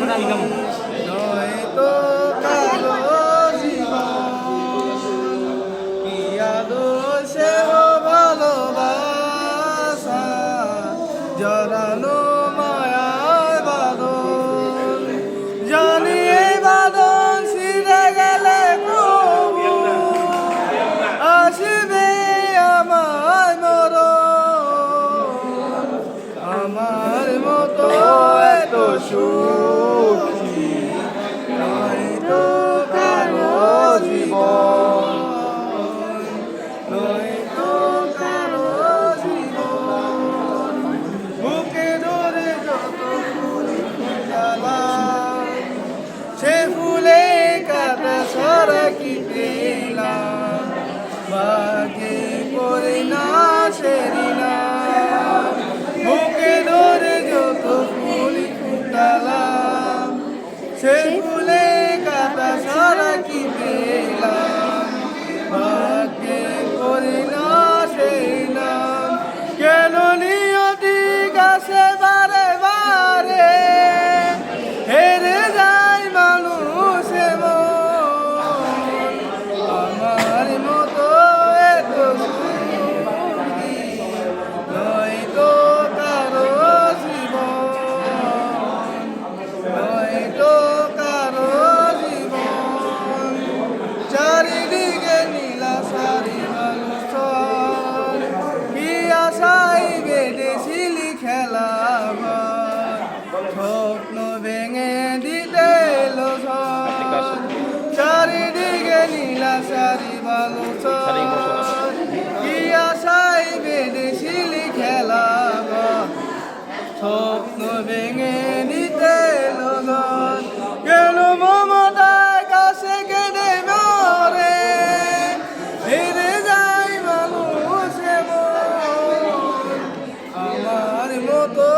নয়তো কালো জীবন কি আদর্শে ভালোবাসা জড়ানো মায়ার বাঁধন জানি এই বাঁধন ছিঁড়ে গেলে প্রভু আসবে আমার মরণ আমার মতো এত সুখী নয়তো কারো জীবন নয়তো কারো জীবন বুকে ধরে যত ফুল ফুটালাম সে ফুলে কাটা সারা কি পেলাম বাগে করি না সেরি না বুকে ধরে যত ফুল ফুটালাম সে ফুলে কাটা সারা কি পেলাম বাগে করি না সেই নাম কেন নিয়তি গাছে বারে বারে হেরে যায় মানুষ মন আমার মতো এত সুখী নয়তো কারো জীবন নয়তো কারো জীবন চারিদিকে নীলা সারি মানুষ কি আশাই বেঁধেছিলি খেলাবার স্বপ্ন ভেঙে দিতে এলো ঝড় চারিদিকে নীলা সারি মানুষ কি আশাই বেঁধেছিলি খেলাবার স্বপ্ন ভেঙে দিতে এলো ঝড় কেন মমতার কাছে কেঁদে মরে হেরে যায় মানুষ মন আমার মতো